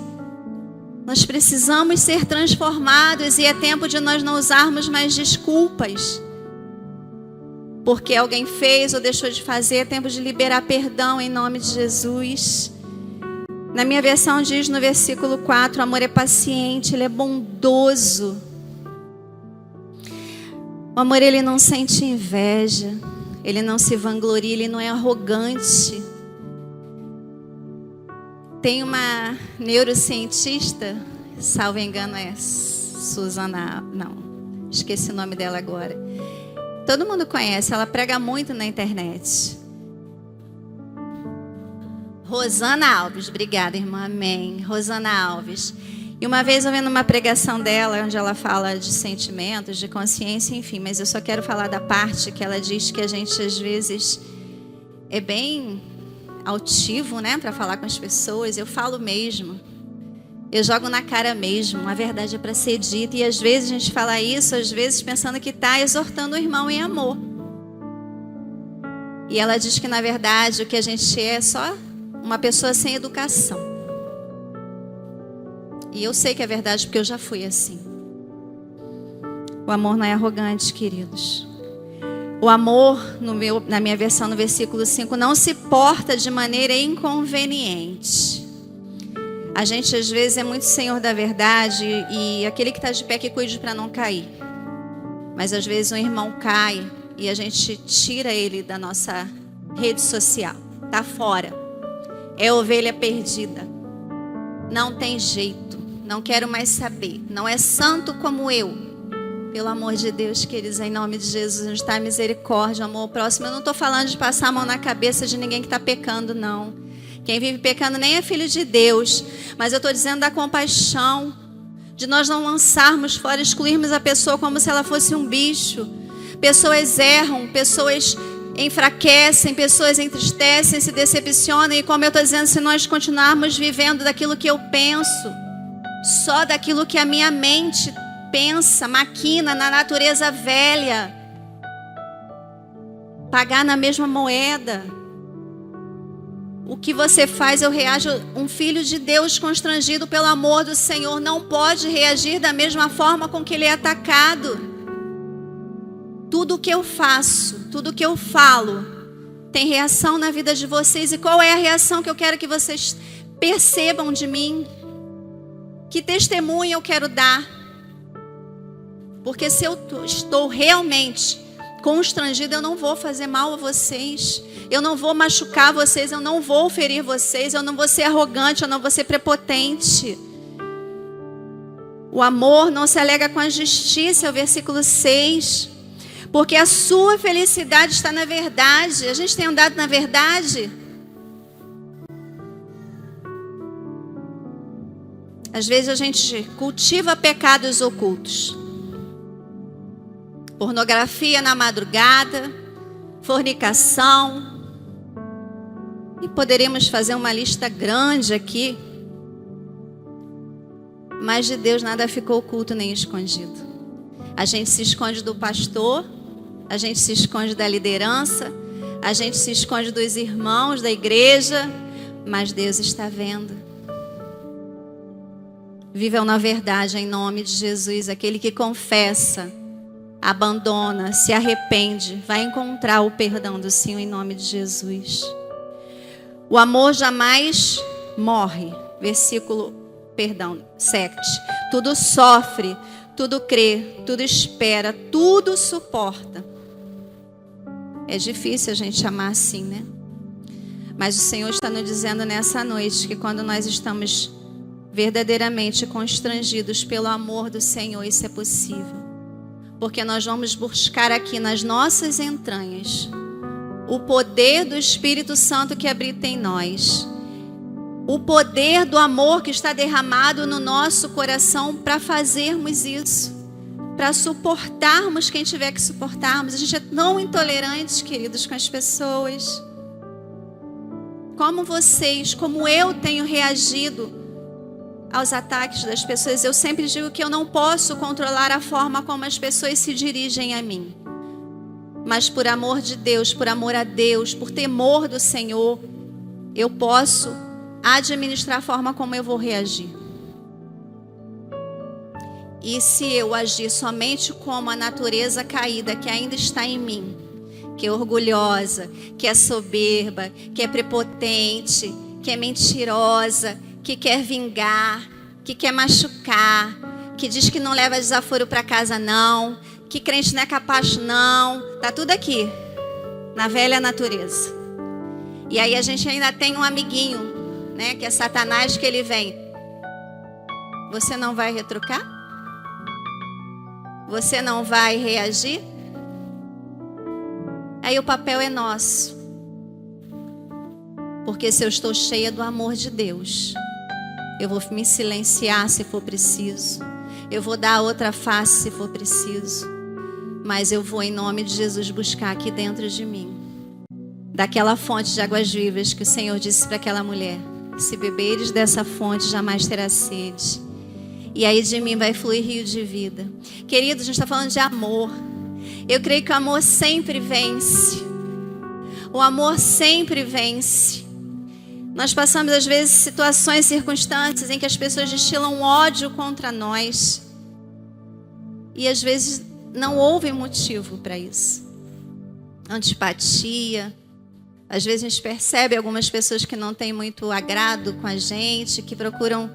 Nós precisamos ser transformados e é tempo de nós não usarmos mais desculpas. Porque alguém fez ou deixou de fazer, é tempo de liberar perdão em nome de Jesus. Na minha versão diz no versículo 4, o amor é paciente, ele é bondoso. O amor, ele não sente inveja, ele não se vangloria, ele não é arrogante. Tem uma neurocientista, salvo engano é Suzana, não, esqueci o nome dela agora. Todo mundo conhece, ela prega muito na internet. Rosana Alves, obrigada, irmã, amém. Rosana Alves. E uma vez eu vendo uma pregação dela, onde ela fala de sentimentos, de consciência, enfim, mas eu só quero falar da parte que ela diz que a gente às vezes é bem altivo, né, para falar com as pessoas. Eu falo mesmo, eu jogo na cara mesmo, a verdade é para ser dita. E às vezes a gente fala isso, às vezes pensando que está exortando o irmão em amor. E ela diz que na verdade o que a gente é só uma pessoa sem educação. E eu sei que é verdade porque eu já fui assim. O amor não é arrogante, queridos. O amor, na minha versão, no versículo 5, não se porta de maneira inconveniente. A gente às vezes é muito senhor da verdade e aquele que está de pé que cuide para não cair. Mas às vezes um irmão cai e a gente tira ele da nossa rede social. Está fora. É ovelha perdida. Não tem jeito. Não quero mais saber. Não é santo como eu. Pelo amor de Deus, queridos, em nome de Jesus, onde está a misericórdia, amor ao próximo. Eu não estou falando de passar a mão na cabeça de ninguém que está pecando, não. Quem vive pecando nem é filho de Deus. Mas eu estou dizendo da compaixão. De nós não lançarmos fora, excluirmos a pessoa como se ela fosse um bicho. Pessoas erram, pessoas enfraquecem, pessoas entristecem, se decepcionam. E como eu estou dizendo, se nós continuarmos vivendo daquilo que eu penso, só daquilo que a minha mente pensa, maquina na natureza velha, pagar na mesma moeda. O que você faz, eu reajo. Um filho de Deus constrangido pelo amor do Senhor não pode reagir da mesma forma com que ele é atacado. Tudo que eu faço, tudo que eu falo, tem reação na vida de vocês. E qual é a reação que eu quero que vocês percebam de mim? Que testemunho eu quero dar? Porque se eu estou realmente constrangido, eu não vou fazer mal a vocês. Eu não vou machucar vocês, eu não vou ferir vocês, eu não vou ser arrogante, eu não vou ser prepotente. O amor não se alega com a justiça, é o versículo 6. Porque a sua felicidade está na verdade. A gente tem andado na verdade? Às vezes a gente cultiva pecados ocultos. Pornografia na madrugada, fornicação. E poderíamos fazer uma lista grande aqui. Mas de Deus nada ficou oculto nem escondido. A gente se esconde do pastor, a gente se esconde da liderança, a gente se esconde dos irmãos da igreja, mas Deus está vendo. Vivam na verdade em nome de Jesus. Aquele que confessa, abandona, se arrepende, vai encontrar o perdão do Senhor em nome de Jesus. O amor jamais morre. Versículo, 7. Tudo sofre, tudo crê, tudo espera, tudo suporta. É difícil a gente amar assim, né? Mas o Senhor está nos dizendo nessa noite que quando nós estamos verdadeiramente constrangidos pelo amor do Senhor, isso é possível. Porque nós vamos buscar aqui nas nossas entranhas o poder do Espírito Santo que habita em nós. O poder do amor que está derramado no nosso coração para fazermos isso. Para suportarmos quem tiver que suportarmos. A gente é tão intolerante, queridos, com as pessoas. Como vocês, como eu tenho reagido aos ataques das pessoas. Eu sempre digo que eu não posso controlar a forma como as pessoas se dirigem a mim. Mas por amor de Deus, por amor a Deus, por temor do Senhor, eu posso administrar a forma como eu vou reagir. E se eu agir somente como a natureza caída que ainda está em mim, que é orgulhosa, que é soberba, que é prepotente, que é mentirosa, que quer vingar, que quer machucar, que diz que não leva desaforo para casa não, que crente não é capaz não, tá tudo aqui, na velha natureza. E aí a gente ainda tem um amiguinho, né, que é Satanás, que ele vem. Você não vai retrucar? Você não vai reagir? Aí o papel é nosso. Porque se eu estou cheia do amor de Deus, Eu vou me silenciar se for preciso. Eu vou dar a outra face se for preciso. Mas eu vou, em nome de Jesus, buscar aqui dentro de mim, daquela fonte de águas vivas que o Senhor disse para aquela mulher: se beberes dessa fonte, jamais terás sede. E aí de mim vai fluir rio de vida. Queridos, a gente está falando de amor. Eu creio que o amor sempre vence. O amor sempre vence. Nós passamos, às vezes, situações, circunstâncias em que as pessoas destilam ódio contra nós. E, às vezes, não houve motivo para isso. Antipatia. Às vezes, a gente percebe algumas pessoas que não têm muito agrado com a gente, que procuram...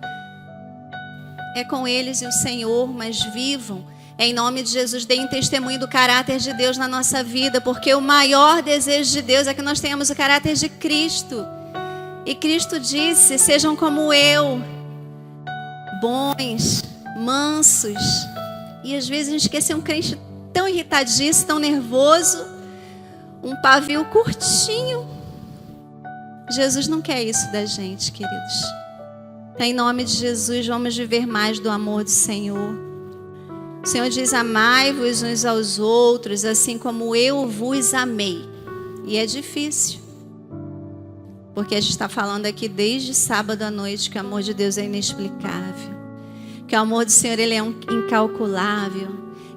É com eles e o Senhor, mas vivam. Em nome de Jesus, deem testemunho do caráter de Deus na nossa vida, porque o maior desejo de Deus é que nós tenhamos o caráter de Cristo. E Cristo disse: sejam como eu, bons, mansos. E às vezes a gente quer ser um crente tão irritadiço, tão nervoso, um pavio curtinho. Jesus não quer isso da gente, queridos. Então, em nome de Jesus, vamos viver mais do amor do Senhor. O Senhor diz: amai-vos uns aos outros, assim como eu vos amei. E é difícil, porque a gente está falando aqui desde sábado à noite que o amor de Deus é inexplicável, que o amor do Senhor ele é incalculável,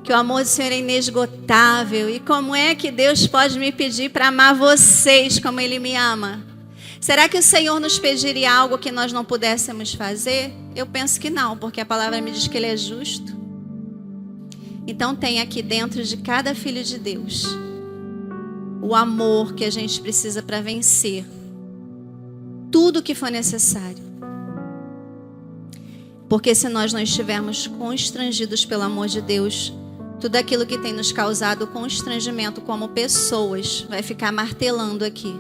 que o amor do Senhor é inesgotável. E como é que Deus pode me pedir para amar vocês como Ele me ama? Será que o Senhor nos pediria algo que nós não pudéssemos fazer? Eu penso que não, porque a palavra me diz que Ele é justo. Então tem aqui dentro de cada filho de Deus o amor que a gente precisa para vencer tudo o que for necessário. Porque se nós não estivermos constrangidos pelo amor de Deus, tudo aquilo que tem nos causado constrangimento como pessoas vai ficar martelando aqui.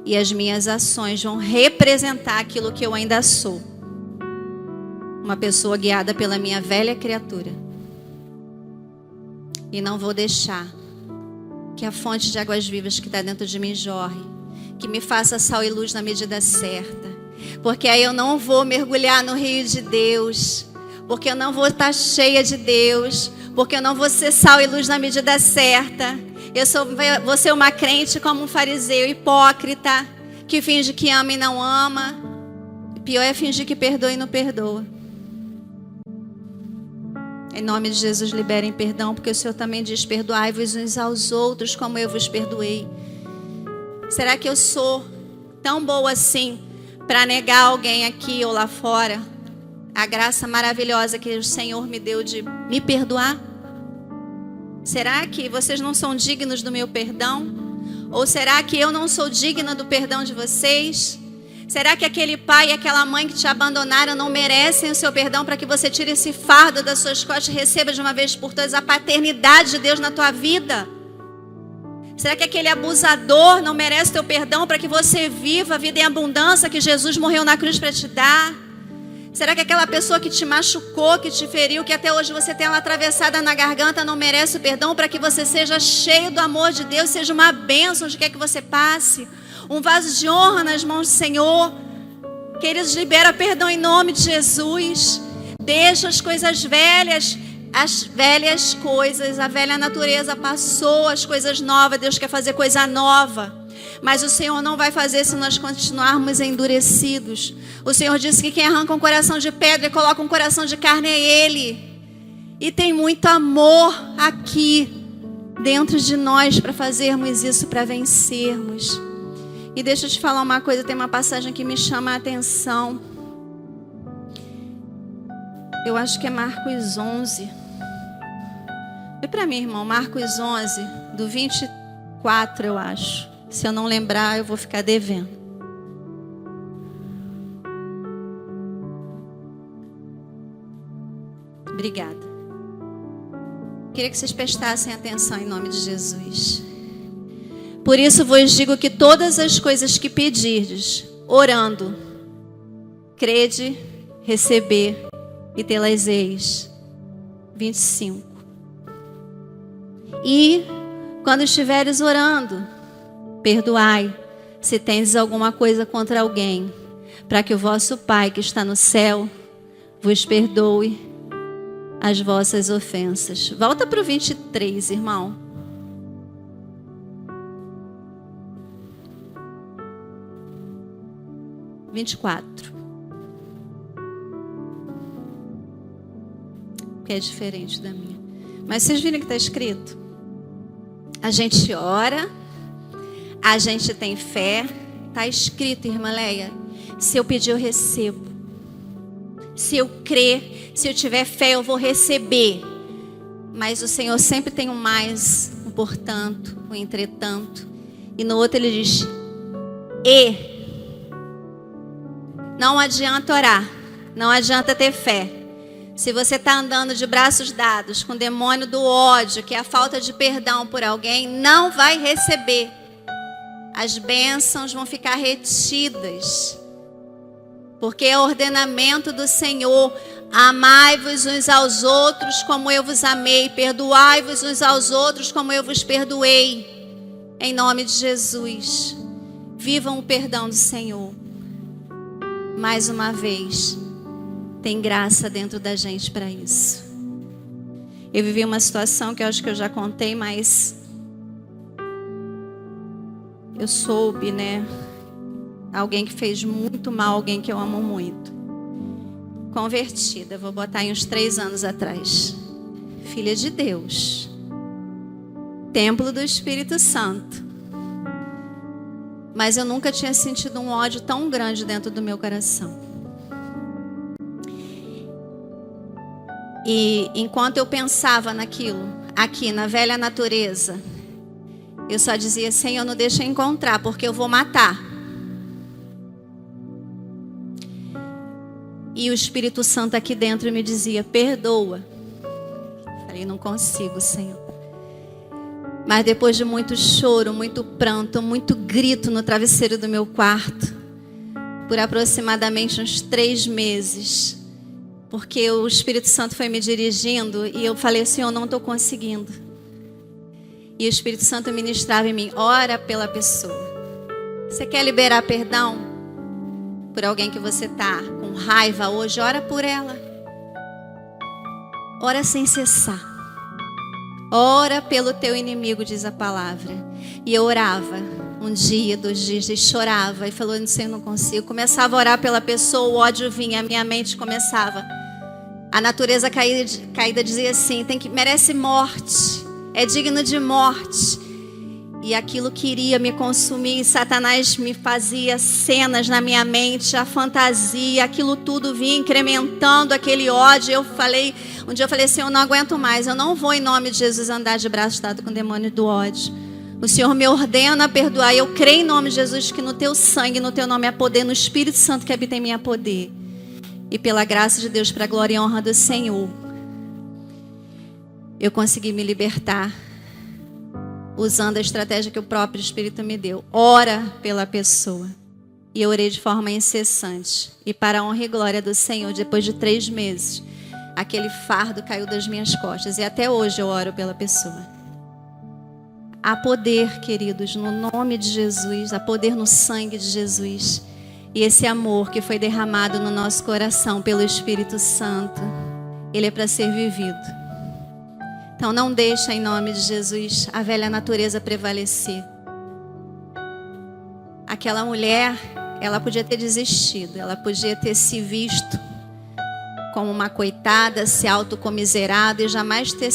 E as minhas ações vão representar aquilo que eu ainda sou. Uma pessoa guiada pela minha velha criatura. E não vou deixar que a fonte de águas vivas que está dentro de mim jorre. Que me faça sal e luz na medida certa. Porque aí eu não vou mergulhar no rio de Deus. Porque eu não vou estar cheia de Deus. Porque eu não vou ser sal e luz na medida certa. Vou ser uma crente como um fariseu hipócrita, que finge que ama e não ama. O pior é fingir que perdoa e não perdoa. Em nome de Jesus, liberem perdão, porque o Senhor também diz: perdoai-vos uns aos outros como eu vos perdoei. Será que eu sou tão boa assim para negar alguém aqui ou lá fora a graça maravilhosa que o Senhor me deu de me perdoar? Será que vocês não são dignos do meu perdão? Ou será que eu não sou digna do perdão de vocês? Será que aquele pai e aquela mãe que te abandonaram não merecem o seu perdão para que você tire esse fardo das suas costas e receba de uma vez por todas a paternidade de Deus na tua vida? Será que aquele abusador não merece teu perdão para que você viva a vida em abundância que Jesus morreu na cruz para te dar? Será que aquela pessoa que te machucou, que te feriu, que até hoje você tem ela atravessada na garganta, não merece o perdão para que você seja cheio do amor de Deus, seja uma bênção onde quer que você passe, um vaso de honra nas mãos do Senhor? Queridos, libera perdão em nome de Jesus. Deixa as coisas velhas, as velhas coisas, a velha natureza passou, as coisas novas, Deus quer fazer coisa nova. Mas o Senhor não vai fazer se nós continuarmos endurecidos. O Senhor disse que quem arranca um coração de pedra e coloca um coração de carne é Ele. E tem muito amor aqui dentro de nós para fazermos isso, para vencermos. E deixa eu te falar uma coisa, tem uma passagem que me chama a atenção. Eu acho que é Marcos 11. Vê para mim, irmão, Marcos 11, do 24, eu acho. Se eu não lembrar, eu vou ficar devendo. Obrigada. Queria que vocês prestassem atenção em nome de Jesus. Por isso vos digo que todas as coisas que pedirdes, orando, crede, receber e tê-las-eis. 25. E quando estiveres orando, perdoai, se tendes alguma coisa contra alguém, para que o vosso Pai que está no céu vos perdoe as vossas ofensas. Volta para o 23, irmão. Que é diferente da minha. Mas vocês viram que está escrito? A gente ora, a gente tem fé. Está escrito, irmã Leia. Se eu pedir, eu recebo. Se eu crer, se eu tiver fé, eu vou receber. Mas o Senhor sempre tem um mais, um portanto, um entretanto. E no outro ele diz: e. Não adianta orar, não adianta ter fé. Se você está andando de braços dados com o demônio do ódio, que é a falta de perdão por alguém, não vai receber. As bênçãos vão ficar retidas. Porque é ordenamento do Senhor: amai-vos uns aos outros como eu vos amei, perdoai-vos uns aos outros como eu vos perdoei. Em nome de Jesus, vivam o perdão do Senhor. Mais uma vez, tem graça dentro da gente para isso. Eu vivi uma situação que eu acho que eu já contei, mas eu soube, né? Alguém que fez muito mal, alguém que eu amo muito. Convertida, vou botar aí uns 3 anos atrás. Filha de Deus. Templo do Espírito Santo. Mas eu nunca tinha sentido um ódio tão grande dentro do meu coração. E enquanto eu pensava naquilo, aqui na velha natureza, eu só dizia: Senhor, não deixa eu encontrar, porque eu vou matar. E o Espírito Santo aqui dentro me dizia: perdoa. Falei: não consigo, Senhor. Mas depois de muito choro, muito pranto, muito grito no travesseiro do meu quarto, por aproximadamente uns 3 meses, porque o Espírito Santo foi me dirigindo e eu falei: Senhor, não estou conseguindo. E o Espírito Santo ministrava em mim: ora pela pessoa. Você quer liberar perdão por alguém que você está com raiva hoje? Ora por ela. Ora sem cessar. Ora pelo teu inimigo, diz a palavra. E eu orava 1 dia, 2 dias, e chorava. E falou: não sei, eu não consigo. Começava a orar pela pessoa, o ódio vinha, a minha mente começava. A natureza caída dizia assim: merece morte, é digno de morte. E aquilo queria me consumir. E Satanás me fazia cenas na minha mente, a fantasia, aquilo tudo vinha incrementando aquele ódio. Um dia eu falei: Senhor, eu não aguento mais. Eu não vou, em nome de Jesus, andar de braço dado com o demônio do ódio. O Senhor me ordena a perdoar. Eu creio, em nome de Jesus, que no teu sangue, no teu nome há poder, no Espírito Santo que habita em mim há poder. E pela graça de Deus, para a glória e honra do Senhor, eu consegui me libertar, usando a estratégia que o próprio Espírito me deu. Ora pela pessoa. E eu orei de forma incessante. E para a honra e glória do Senhor, depois de 3 meses, aquele fardo caiu das minhas costas. E até hoje eu oro pela pessoa. Há poder, queridos, no nome de Jesus. Há poder no sangue de Jesus. E esse amor que foi derramado no nosso coração pelo Espírito Santo, ele é para ser vivido. Então não deixa, em nome de Jesus, a velha natureza prevalecer. Aquela mulher, ela podia ter desistido. Ela podia ter se visto como uma coitada, se autocomiserado e jamais ter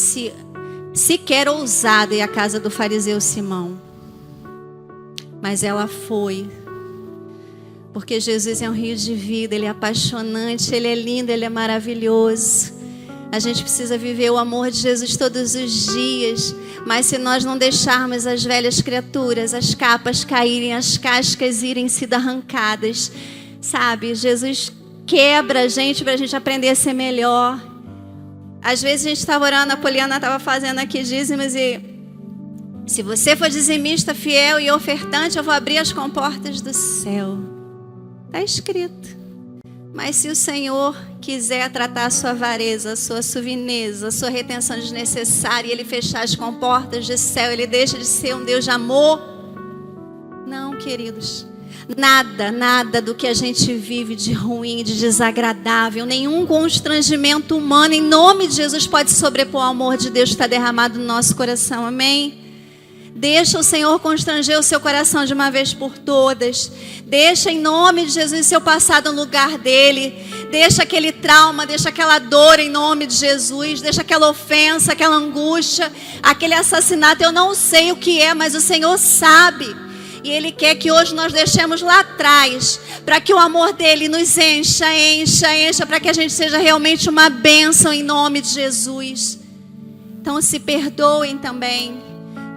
sequer ousado ir à casa do fariseu Simão. Mas ela foi. Porque Jesus é um rio de vida, ele é apaixonante, ele é lindo, ele é maravilhoso. A gente precisa viver o amor de Jesus todos os dias. Mas se nós não deixarmos as velhas criaturas, as capas caírem, as cascas irem sendo arrancadas, sabe? Jesus quebra a gente para a gente aprender a ser melhor. Às vezes a gente estava orando, a Poliana estava fazendo aqui dízimos e: se você for dizimista, fiel e ofertante, eu vou abrir as comportas do céu. Está escrito. Mas se o Senhor quiser tratar a sua avareza, a sua suvineza, a sua retenção desnecessária, e Ele fechar as comportas do céu, Ele deixa de ser um Deus de amor? Não, queridos. Nada do que a gente vive de ruim, de desagradável, nenhum constrangimento humano, em nome de Jesus, pode sobrepor o amor de Deus que está derramado no nosso coração, amém? Deixa o Senhor constranger o seu coração de uma vez por todas. Deixa, em nome de Jesus, seu passado no lugar dele. Deixa aquele trauma, deixa aquela dor em nome de Jesus. Deixa aquela ofensa, aquela angústia, aquele assassinato. Eu não sei o que é, mas o Senhor sabe. E Ele quer que hoje nós deixemos lá atrás, para que o amor dele nos encha, para que a gente seja realmente uma bênção em nome de Jesus. Então se perdoem também.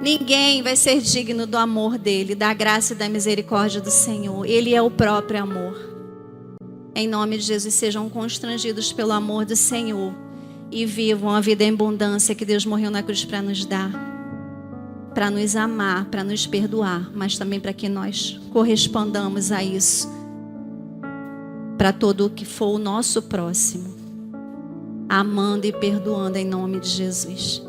Ninguém vai ser digno do amor dele, da graça e da misericórdia do Senhor. Ele é o próprio amor. Em nome de Jesus, sejam constrangidos pelo amor do Senhor e vivam a vida em abundância que Deus morreu na cruz para nos dar, para nos amar, para nos perdoar, mas também para que nós correspondamos a isso, para todo o que for o nosso próximo, amando e perdoando em nome de Jesus.